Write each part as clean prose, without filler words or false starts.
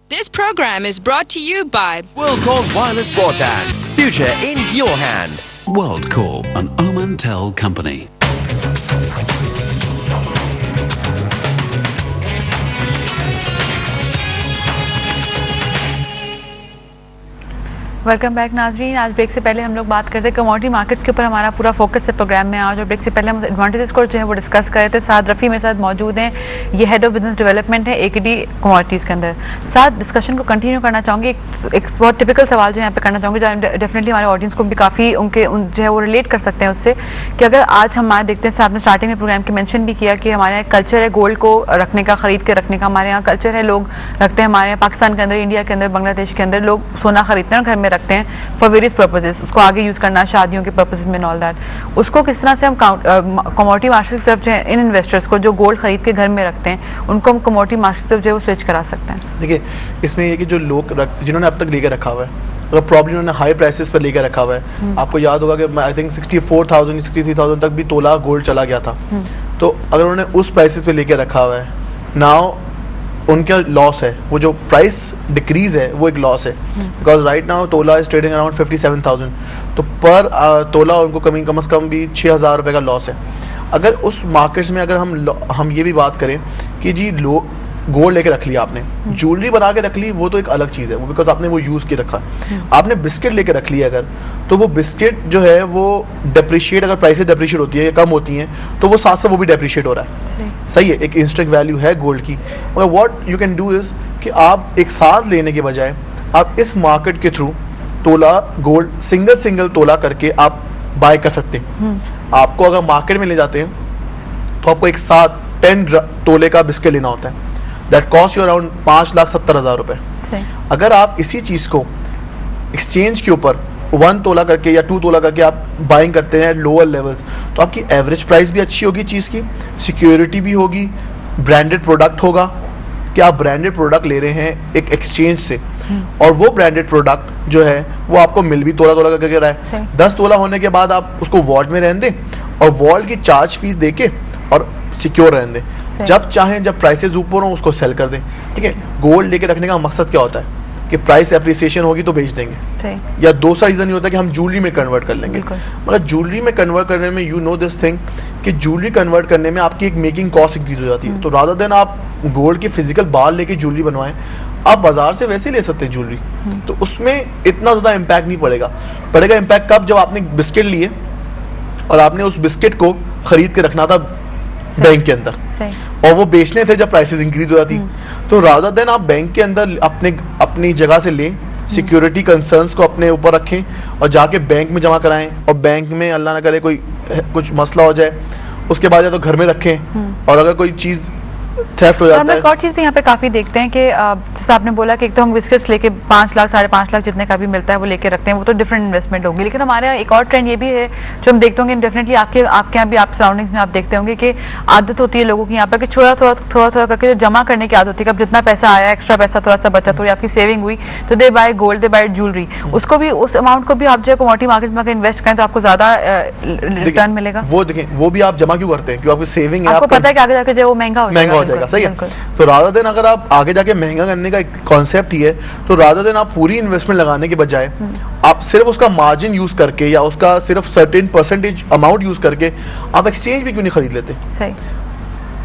This program is brought to you by WorldCorp Wireless Broadband. Future in your hand. WorldCorp, an Omantel company. Welcome back नाजरीन। आज break से पहले हम लोग बात करते हैं कमोडिटी मार्केट्स के ऊपर, हमारा पूरा फोकस है प्रोग्राम में आज। और ब्रेक से पहले हम एडवांटेजेस को जो है वो डिस्कस कर रहे थे। साथ रफ़ी मेरे साथ मौजूद हैं, ये हेड ऑफ बिजनेस डेवलपमेंट है एकेडी कमोडिटीज़ के अंदर। साथ डिस्कशन को कंटिन्यू करना चाहूँगी। एक बहुत टिपिकल सवाल जो यहाँ पे करना चाहूँगी, जो डेफिनेटली हमारे ऑडियंस को भी काफ़ी जो है वो रिलेट कर सकते हैं उससे, कि अगर आज हमारे देखते हैं, साहब ने स्टार्टिंग में प्रोग्राम के मेंशन भी किया कि हमारे यहाँ कल्चर है गोल्ड को रखने का, ख़रीद के रखने का। हमारे यहाँ कल्चर है, लोग रखते हैं हमारे यहाँ पाकिस्तान के अंदर, इंडिया के अंदर, बांग्लादेश के अंदर लोग सोना खरीदते हैं और घर में रखते हैं फॉर वेरियस पर्पसेस, उसको आगे यूज़ करना शादियों के पर्पसेस में ऑल दैट। उसको किस तरह से हम कमोडिटी मार्केट की तरफ जो है इन इन्वेस्टर्स को जो गोल्ड खरीद के घर में रखते हैं उनको हम कमोडिटी मार्केट की तरफ जो है वो स्विच करा सकते हैं? देखिए, इसमें ये कि जो लोग जिन्होंने अब तक लेके रखा हुआ है, अगर प्रॉब्लम उन्होंने हाई प्राइसेस पर लेके रखा हुआ है, आपको याद होगा कि आई थिंक 64,000 63,000 तक भी तोला गोल्ड चला गया था। तो अगर उन्होंने उस प्राइसेस पे लेके रखा हुआ है, नाउ उनका लॉस है, वो जो प्राइस डिक्रीज है वो एक लॉस है। बिकॉज राइट नाउ तोला इज ट्रेडिंग अराउंड 57,000, तो पर तोला उनको कम से कम भी 6,000 रुपये का लॉस है। अगर उस मार्केट्स में अगर हम ये भी बात करें कि जी गोल्ड लेके रख लिया आपने, ज्वेलरी बना के रख ली, वो तो एक अलग चीज़ है, वो बिकॉज आपने वो यूज़ के रखा। आपने बिस्किट लेके रख लिया अगर, तो वो बिस्किट जो है वो डेप्रिशिएट, अगर प्राइसेस डेप्रिशिएट होती है या कम होती हैं तो वो साथ साथ वो भी डेप्रिशिएट हो रहा है। सही है, एक इंस्टेंट वैल्यू है गोल्ड की। मगर what you can do is कि आप एक साथ लेने के बजाय आप इस मार्केट के थ्रू तोला गोल्ड सिंगल तोला करके आप बाय कर सकते हैं। आपको अगर मार्केट में ले जाते हैं तो आपको एक साथ 10 तोले का बिस्किट लेना होता है, दैट कॉस्ट यू अराउंड 5,70,000 रुपये। अगर आप इसी चीज़ को एक्सचेंज के ऊपर 1 तोला करके या 2 तोला करके आप बाइंग करते हैं लोअर लेवल्स, तो आपकी एवरेज प्राइस भी अच्छी होगी चीज़ की, सिक्योरिटी भी होगी, ब्रांडेड प्रोडक्ट होगा कि आप ब्रांडेड प्रोडक्ट ले रहे हैं एक एक्सचेंज से, और वो ब्रांडेड प्रोडक्ट जो है वो आपको मिल भी तोला करके रहा है। 10 तोला होने के बाद आप उसको वॉल्ट में रहने दें और वॉल्ट की चार्ज फीस दे के और सिक्योर रहने दें। जब चाहें, जब प्राइसेस ऊपर हो उसको सेल कर दें। ठीक है, गोल्ड लेके रखने का मकसद क्या होता है कि प्राइस एप्रिसिएशन होगी तो बेच देंगे, या दूसरा रीज़न ये होता है कि हम ज्वेलरी में कन्वर्ट कर लेंगे। मगर ज्वेलरी में कन्वर्ट करने में यू नो दिस थिंग कि ज्वेलरी कन्वर्ट करने में आपकी एक मेकिंग कॉस्ट इंक्रीज हो जाती है। तो रादर देन आप गोल्ड की फिजिकल बाल लेके ज्वेलरी बनवाएं, आप बाजार से वैसे ले सकते हैं ज्वेलरी, तो उसमें इतना ज़्यादा इम्पैक्ट नहीं पड़ेगा इम्पैक्ट कब, जब आपने बिस्किट लिए और आपने उस बिस्किट को खरीद के रखना था बैंक के अंदर और वो बेचने थे जब प्राइसेस इंक्रीज हो जाती। तो रादर देन आप बैंक के अंदर अपनी जगह से लें, सिक्योरिटी कंसर्न्स को अपने ऊपर रखें और जाके बैंक में जमा कराएं, और बैंक में अल्लाह ना करे कुछ मसला हो जाए उसके बाद या तो घर में रखें, और अगर कोई चीज़ थेफ्ट हो जाता है। एक और चीज़ भी यहाँ पे काफ़ी देखते हैं कि जैसे आपने बोला कि एक तो हम बिस्किट्स लेके 5 लाख 5.5 लाख जितने का भी मिलता है वो लेके रखते हैं, वो तो डिफरेंट इन्वेस्टमेंट होगी। लेकिन हमारे यहाँ एक और ट्रेंड ये भी है जो हम देखते होंगे, डेफिनेटली आपके यहाँ भी, आप सराउंडिंग्स में आप देखते होंगे कि आदत होती है लोगों की यहाँ पर कि थोड़ा करके जमा करने की आदत होती है। अब जितना पैसा आया, एक्स्ट्रा पैसा थोड़ा सा बचा, थोड़ी आपकी सेविंग हुई, तो दे by gold, they bye jewellery, उसको भी, उस अमाउंट को भी आप जो है कमोडिटी मार्केट में अगर इन्वेस्ट करें तो आपको ज़्यादा रिटर्न मिलेगा। वो देखें, वो भी आप जमा क्यों करते हैं? क्योंकि आपकी सेविंग है, आपको पता है कि आगे जाके जो वो महंगा हो जाएगा। सही है, तो रादर देन अगर आप आगे जाके महंगा करने का एक कॉन्सेप्ट ही है, तो रादर देन आप पूरी इन्वेस्टमेंट लगाने के बजाय आप सिर्फ उसका मार्जिन यूज करके या उसका सिर्फ सर्टेन परसेंटेज अमाउंट यूज करके आप एक्सचेंज भी क्यों नहीं खरीद लेते? सही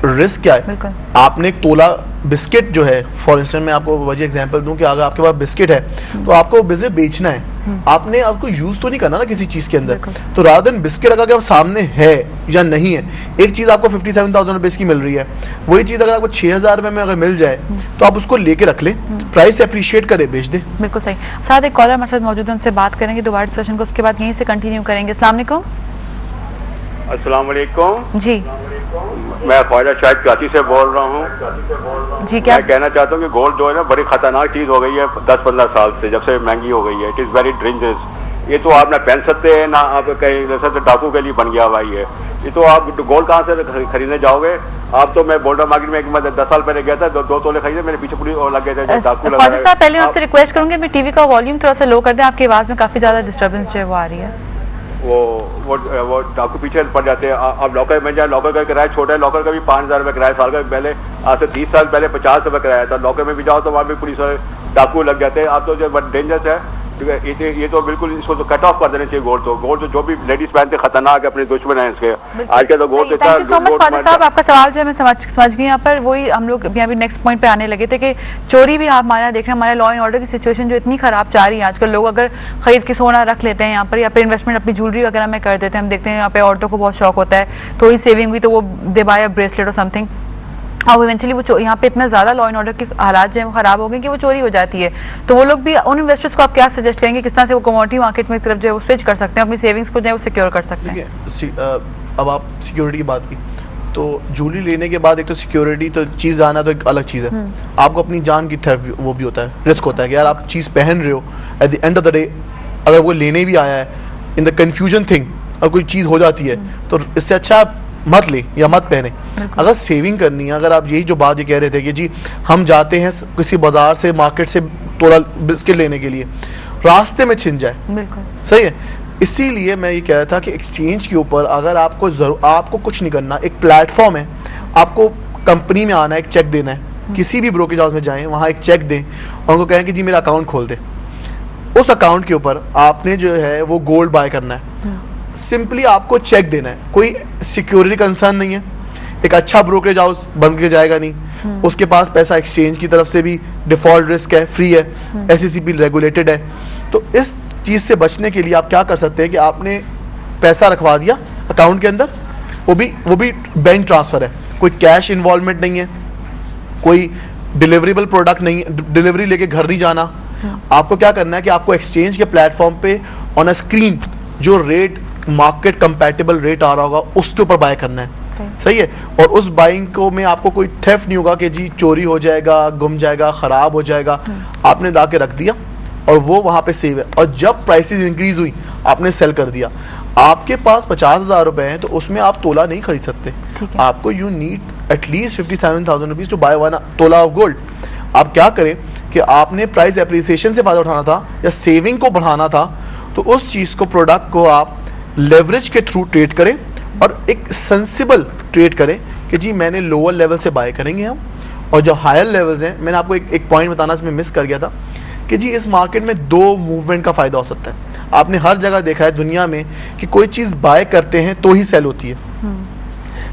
रिस्क क्या है? आपने एक तोला बिस्किट जो है, फॉर इंस्टेंस मैं आपको वजह एग्जांपल दूं कि अगर आपके पास बिस्किट है तो आपको बिस्किट बेचना है, आपने आपको यूज तो नहीं करना ना किसी चीज के अंदर। तो रादर देन बिस्किट अगर सामने है या नहीं है, एक चीज आपको 57,000 रुपीज की मिल रही है, वही चीज अगर आपको 6,000 रुपए में अगर मिल जाए तो आप उसको लेके रख लें, प्राइस अप्रिशिएट करे, बेच दे। बिल्कुल सही। साथ एक कॉलर हमारे साथ मौजूद है, उनसे बात करेंगे दोबारा डिस्कशन को, उसके बाद यहीं से कंटिन्यू करेंगे। अस्सलाम वालेकुम। अस्सलाम वालेकुम जी, मैं ख्वाजा शाहिद कराची से बोल रहा हूँ जी। क्या मैं कहना चाहता हूँ कि गोल्ड जो है ना बड़ी खतरनाक चीज़ हो गई है 10-15 साल से, जब से महंगी हो गई है। It is very dangerous. ये तो आप ना पहन सकते हैं ना, आप कहीं जैसे डाकू के लिए बन गया हुआ है ये तो आप गोल्ड कहाँ से खरीदने जाओगे? आप तो मैं बोल्डर मार्केट में 10 साल पहले गया था, 2 तोले खरीदे, मेरे पीछे पूरी लग गए थे डाकू लगा रहे हैं। पहले आपसे रिक्वेस्ट करूंगी, मैं टीवी का वॉल्यूम थोड़ा सा लो कर दें, आपकी आवाज़ में काफ़ी ज़्यादा डिस्टर्बेंस जो है वो आ रही है। वो डाकू पीछे पड़ जाते हैं। आप लॉकर में जाए, लॉकर का किराया छोटा है, लॉकर का भी 5,000 रुपये किराया साल का। पहले आज से 30 साल पहले 50 रुपये किराया था। लॉकर में भी जाओ तो वहाँ भी पुलिस वाले डाकू लग जाते हैं। आप तो जो डेंजरस है, ठीक है, ये तो बिल्कुल इसको तो कट ऑफ कर देना चाहिए। गोल्ड तो जो भी लेडीज पहनते खतरनाक है, अपने दुश्मन है इसके। आज के तो gold thank you so much father साहब, आपका सवाल जो है मैं समझ गई। यहाँ पर वही हम लोग अभी नेक्स्ट पॉइंट पे आने लगे थे कि चोरी भी आप हमारे यहाँ देख रहे हैं। हमारे लॉ एंड ऑर्डर की सिचुएशन जो इतनी खराब जा रही है आजकल, लोग अगर खरीद के सोना रख लेते हैं यहाँ पर, या फिर इन्वेस्टमेंट अपनी ज्वेलरी वगैरह में कर देते हैं। हम देखते हैं यहाँ पे औरतों को बहुत शौक होता है, थोड़ी सेविंग हुई तो वो दे बाय अ ब्रेसलेट और समथिंग, और इवेंचुअली वो यहाँ पे इतना ज़्यादा लॉ एंड ऑर्डर के हालात जो है वो ख़राब हो गए कि वो चोरी हो जाती है। तो वो लोग भी, उन इन्वेस्टर्स को आप क्या सजेस्ट करेंगे किस तरह से वो कमोडिटी मार्केट में तरफ जो है वो स्विच कर सकते हैं, अपनी सेविंग्स को जो है वो सिक्योर कर सकते हैं? अब आप सिक्योरिटी की बात की, तो ज्वेलरी लेने के बाद एक तो सिक्योरिटी तो चीज़ आना तो एक अलग चीज़ है। आपको अपनी जान की थेफ्ट वो भी होता है, रिस्क होता है कि यार आप चीज़ पहन रहे हो, at the end of the day अगर वो लेने भी आया है, इन द कन्फ्यूजन थिंग अगर कोई चीज़ हो जाती है तो इससे अच्छा मत ले या मत पहने। अगर सेविंग करनी है, अगर आप यही जो बात ये कह रहे थे कि जी हम जाते हैं किसी बाजार से, मार्केट से तोला बिस्किट लेने के लिए, रास्ते में छिन जाए, बिल्कुल सही है। इसीलिए मैं ये कह रहा था कि एक्सचेंज के ऊपर अगर आपको कुछ नहीं करना, एक प्लेटफॉर्म है, आपको कंपनी में आना है, एक चेक देना है, किसी भी ब्रोकरेज हाउस में जाएं, वहाँ एक चेक दें और उनको कहें कि जी मेरा अकाउंट खोल दे। उस अकाउंट के ऊपर आपने जो है वो गोल्ड बाय करना है, सिंपली आपको चेक देना है, कोई सिक्योरिटी कंसर्न नहीं है, एक अच्छा ब्रोकरेज हाउस बंद के जाएगा नहीं, उसके पास पैसा एक्सचेंज की तरफ से भी डिफॉल्ट रिस्क है, फ्री है, SEC रेगुलेटेड है। तो इस चीज़ से बचने के लिए आप क्या कर सकते हैं कि आपने पैसा रखवा दिया अकाउंट के अंदर, वो भी बैंक ट्रांसफ़र है, कोई कैश इन्वॉल्वमेंट नहीं है, कोई डिलीवरेबल प्रोडक्ट नहीं है, डिलीवरी लेके घर नहीं जाना। आपको क्या करना है कि आपको एक्सचेंज के प्लेटफॉर्म पे ऑन अ स्क्रीन जो रेट, मार्केट कंपैटिबल रेट आ रहा होगा उसके ऊपर बाय करना है, सही है। और उस बाइंग को में आपको कोई थेफ्ट नहीं होगा कि जी चोरी हो जाएगा, गुम जाएगा, ख़राब हो जाएगा। आपने ला के रख दिया और वो वहाँ पे सेव है, और जब प्राइसेस इंक्रीज हुई आपने सेल कर दिया। आपके पास 50,000 रुपए हैं तो उसमें आप तोला नहीं खरीद सकते, आपको you need at least 57,000 rupees to buy 1 तोला ऑफ गोल्ड। आप क्या करें कि आपने प्राइस एप्रिसिएशन से फ़ायदा उठाना था या सेविंग को बढ़ाना था, तो उस चीज़ को, प्रोडक्ट को आप लेवरेज के थ्रू ट्रेड करें और एक सेंसिबल ट्रेड करें कि जी मैंने लोअर लेवल से बाय करेंगे हम, और जो हायर लेवल्स हैं, मैंने आपको एक पॉइंट बताना इसमें मिस कर गया था कि जी इस मार्केट में 2 मूवमेंट का फ़ायदा हो सकता है। आपने हर जगह देखा है दुनिया में कि कोई चीज़ बाय करते हैं तो ही सेल होती है,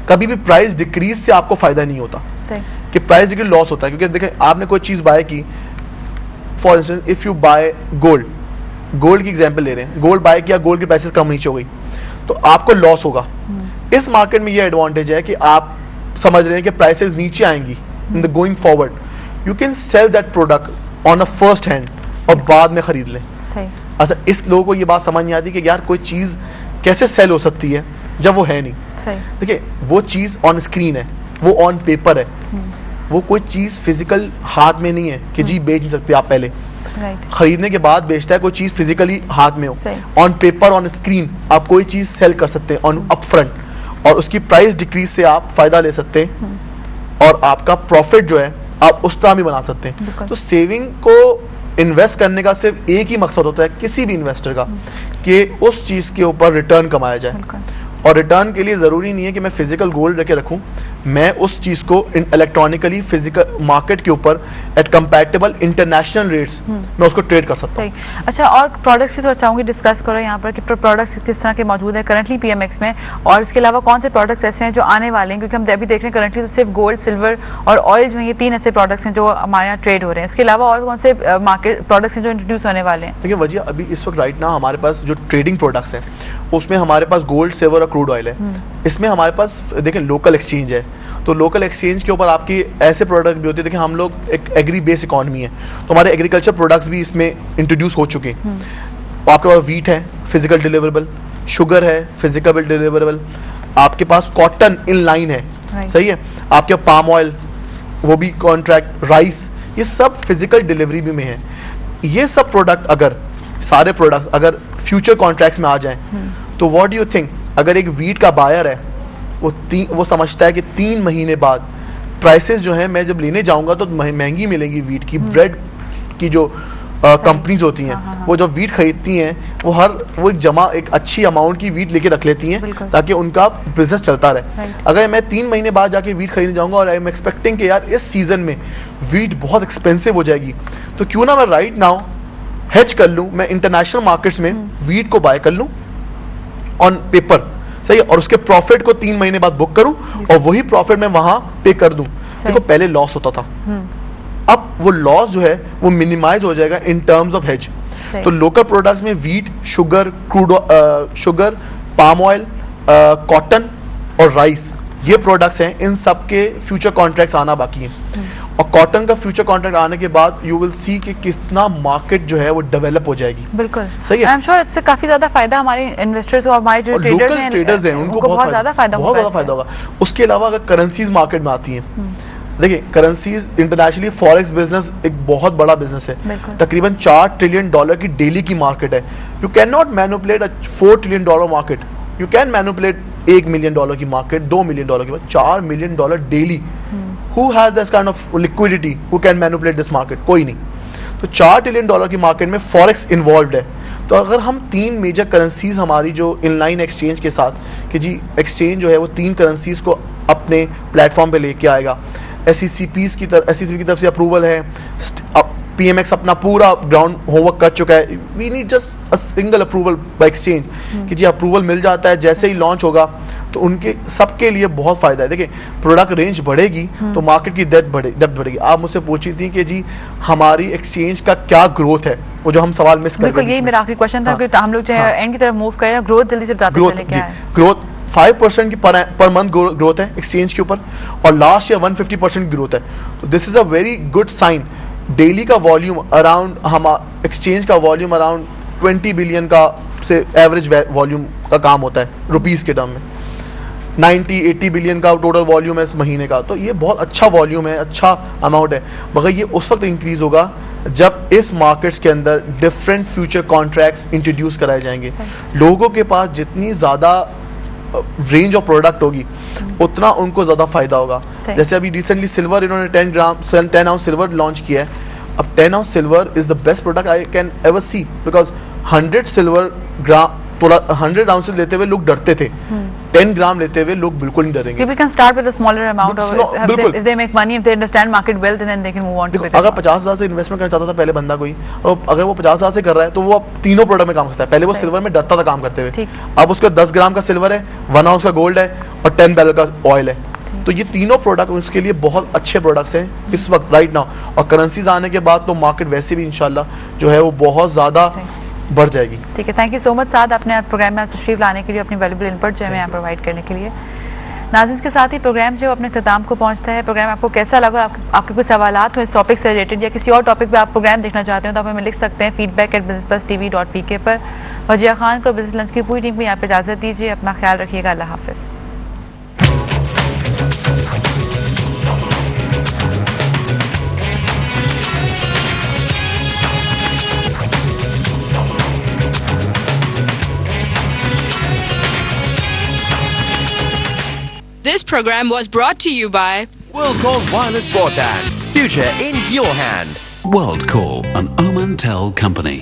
कभी भी प्राइस डिक्रीज से आपको फ़ायदा नहीं होता कि प्राइस डिक्रीज लॉस होता है। क्योंकि देखें, आपने कोई चीज़ बाय की, for instance if you buy gold की एग्जांपल ले रहे हैं, गोल्ड बाय किया, गोल्ड की प्राइसेस कम नीचे हो गई तो आपको लॉस होगा। इस मार्केट में ये एडवांटेज है कि आप समझ रहे हैं कि प्राइसेस नीचे आएंगी in the going forward, you can sell that product on a first hand और बाद में खरीद लें। अच्छा, इस लोगों को ये बात समझ नहीं आती कि यार कोई चीज़ कैसे सेल हो सकती है जब वो है नहीं। देखिए, वो चीज़ ऑन स्क्रीन है, वो ऑन पेपर है, वो कोई चीज़ फिजिकल हाथ में नहीं है कि जी बेच नहीं सकते आप, पहले खरीदने के बाद बेचता है, कोई चीज़ फिजिकली हाथ में हो, ऑन पेपर, ऑन स्क्रीन आप कोई चीज़ सेल कर सकते हैं ऑन अपफ्रंट, और उसकी प्राइस डिक्रीज से आप फ़ायदा ले सकते हैं और आपका प्रॉफिट जो है आप उस तरह भी बना सकते हैं। तो सेविंग को इन्वेस्ट करने का सिर्फ एक ही मकसद होता है किसी भी इन्वेस्टर का, कि उस चीज़ के ऊपर रिटर्न कमाया जाए। और रिटर्न के लिए ज़रूरी नहीं है कि मैं फिजिकल गोल्ड रखे रखूँ, मैं उस चीज़ को इलेक्ट्रॉनिकली फिजिकल मार्केट के ऊपर एट कंपैटिबल इंटरनेशनल रेट्स मैं उसको ट्रेड कर सकता हूँ। अच्छा, और प्रोडक्ट्स भी थोड़ा चाहूँगी डिस्कस करो यहाँ पर कि प्रोडक्ट्स किस तरह के मौजूद हैं करंटली PMX में, और इसके अलावा कौन से प्रोडक्ट्स ऐसे हैं जो आने वाले हैं, क्योंकि हम अभी देख रहे हैं करंटली तो सिर्फ गोल्ड, सिल्वर और ऑयल जो है, ये 3 ऐसे प्रोडक्ट्स हैं जो हमारे यहाँ ट्रेड हो रहे हैं। इसके अलावा और कौन से मार्केट प्रोडक्ट्स हैं जो इंट्रोड्यूस होने वाले हैं? देखिए वजह, अभी इस वक्त राइट ना हमारे पास जो ट्रेडिंग प्रोडक्ट्स हैं उसमें हमारे पास गोल्ड, सिल्वर और क्रूड ऑयल है। इसमें हमारे पास देखें लोकल एक्सचेंज है, तो लोकल एक्सचेंज के ऊपर आपकी ऐसे प्रोडक्ट भी होते हैं। देखिए, हम लोग एक एग्री बेस इकॉनमी है, तो हमारे एग्रीकल्चर प्रोडक्ट्स भी इसमें इंट्रोड्यूस हो चुके हैं। आपके पास वीट है, फिजिकल डिलीवरेबल, शुगर है, फिजिकल डिलीवरेबल, आपके पास कॉटन इन लाइन है, सही है, आपके पाम ऑयल, वो भी कॉन्ट्रैक्ट, राइस, ये सब फिजिकल डिलीवरी भी में है। ये सब प्रोडक्ट, अगर सारे प्रोडक्ट अगर फ्यूचर कॉन्ट्रैक्ट्स में आ जाएं, तो व्हाट डू यू थिंक, अगर एक वीट का बायर है, वो समझता है कि 3 महीने बाद प्राइसेस जो हैं, मैं जब लेने जाऊंगा तो महंगी मिलेंगी वीट की, ब्रेड की जो कंपनीज होती हैं, वो जब वीट खरीदती हैं वो एक अच्छी अमाउंट की वीट लेके रख लेती हैं ताकि उनका बिजनेस चलता रहे। अगर मैं 3 महीने बाद जाके वीट खरीदने जाऊंगा और आई एम एक्सपेक्टिंग कि यार इस सीजन में वीट बहुत एक्सपेंसिव हो जाएगी, तो क्यों ना मैं राइट नाउ हेज कर लूं, मैं इंटरनेशनल मार्केट्स में वीट को बाय कर लूं ऑन पेपर, सही है, और उसके प्रॉफिट को 3 महीने बाद बुक करूं और वही प्रॉफिट मैं वहां पे कर दूं। देखो पहले लॉस होता था, अब वो लॉस जो है वो मिनिमाइज हो जाएगा इन टर्म्स ऑफ हेज। तो लोकल प्रोडक्ट्स में wheat, sugar, sugar, palm oil, cotton और राइस, ये प्रोडक्ट्स हैं, इन सब के फ्यूचर कॉन्ट्रैक्ट्स आना बाकी हैं। और कॉटन का फ्यूचर कॉन्ट्रैक्ट आने के बाद यू विल सी कि कितना मार्केट जो है वो डेवलप हो जाएगी। बिल्कुल सही है, आई एम श्योर इससे काफी ज्यादा फायदा हमारे इन्वेस्टर्स और हमारे जो ट्रेडर्स हैं उनको बहुत ज्यादा फायदा होगा। उसके अलावा अगर करेंसीज मार्केट में आती हैं, देखिए करेंसीज इंटरनेशनली फॉरेक्स बिजनेस एक बहुत बड़ा बिजनेस है, तकरीबन $4 ट्रिलियन की डेली की मार्केट है। You can not manipulate $4 trillion market, you can manipulate $1 million की मार्केट, $2 मिलियन की बात, $4 million daily. Who has this kind of liquidity? Who can manipulate this market? कोई नहीं। तो $4 ट्रिलियन की मार्केट में फॉरेक्स इन्वॉल्व है। तो अगर हम 3 मेजर करेंसीज हमारी जो इनलाइन एक्सचेंज के साथ कि जी एक्सचेंज जो है वो 3 करेंसीज को अपने प्लेटफॉर्म पे लेके आएगा, SECP की तरफ से अप्रूवल है, PMX अपना पूरा ग्राउंड होमवर्क कर चुका है, we need just a single approval by exchange कि जी अप्रूवल मिल जाता है, जैसे ही लॉन्च होगा तो उनके सबके लिए बहुत फायदा है। देखिए प्रोडक्ट रेंज बढ़ेगी तो मार्केट की डेप्थ बढ़ेगी। आप मुझसे पूछी थी कि जी हमारी एक्सचेंज का क्या ग्रोथ है, वो जो हम सवाल मिस कर रहे हैं, यही मेरा आखिरी क्वेश्चन था कि हम लोग जो है एंड की तरफ मूव करें, ग्रोथ जल्दी से बताते चलें क्या है। ग्रोथ 5% की पर मंथ ग्रोथ है एक्सचेंज के ऊपर, और लास्ट ईयर 150% ग्रोथ है। तो this is a very good sign. Daily का वॉल्यूम अराउंड हम एक्सचेंज का वॉल्यूम अराउंड 20 बिलियन का से एवरेज वॉल्यूम का काम होता है रुपीस के टर्म में, 90-80 बिलियन का टोटल वॉल्यूम है इस महीने का। तो ये बहुत अच्छा वॉल्यूम है, अच्छा अमाउंट है, मगर ये उस वक्त इंक्रीज होगा जब इस मार्केट्स के अंदर डिफरेंट फ्यूचर कॉन्ट्रैक्ट्स इंट्रोड्यूस कराए जाएंगे। लोगों के पास जितनी ज़्यादा रेंज ऑफ प्रोडक्ट होगी उतना उनको ज़्यादा फायदा होगा। जैसे अभी रिसेंटली सिल्वर इन्होंने 10 आउंस सिल्वर लॉन्च किया है। अब 10 ounce silver is the best product I can ever see, because 100 silver gram 100 ounces लेते हुए लोग डरते थे, 10 ग्राम लेते हुए लोग बिल्कुल नहीं डरेंगे। People can start with a smaller amount of if they make money, if they understand market well, then they can move on to bigger। अगर 50,000 से इन्वेस्टमेंट करना चाहता था पहले बंदा कोई, और अगर वो 50,000 से कर रहा है तो वो अब तीनों प्रोडक्ट में काम करता है। पहले वो सिल्वर में डरता था काम करते हुए, अब उसका 10 ग्राम का सिल्वर है, 1 आउंस का गोल्ड है और 10 बैरल का ऑयल है। तो ये तीनों प्रोडक्ट उसके लिए बहुत अच्छे प्रोडक्ट्स हैं इस वक्त राइट नाउ। और करेंसीज आने के बाद तो मार्केट वैसे भी इंशाल्लाह जो है वो बहुत ज़्यादा बढ़ जाएगी। ठीक है, थैंक यू सो मच साद, अपने प्रोग्राम में तशरीफ लाने के लिए, अपनी वैल्यूबल इनपुट जो है यहाँ प्रोवाइड करने के लिए। नाज़रीन के साथ ही प्रोग्राम जो अपने इख्तिताम को पहुँचता है। प्रोग्राम आपको कैसा लगा, आपके कुछ सवालात हो इस टॉपिक से रिलेटेड या किसी और टॉपिक पे आप प्रोग्राम देखना चाहते हो तो आप हमें लिख सकते हैं feedback@businessplustv.pk पर। वजिया खान को बिजनेस लंच की पूरी टीम को यहाँ पे इजाज़त दीजिए। अपना ख्याल रखिएगा, अल्लाह हाफ़िज़। This program was brought to you by WorldCall Wireless Broadband. Future in your hand. WorldCall, an Omantel company.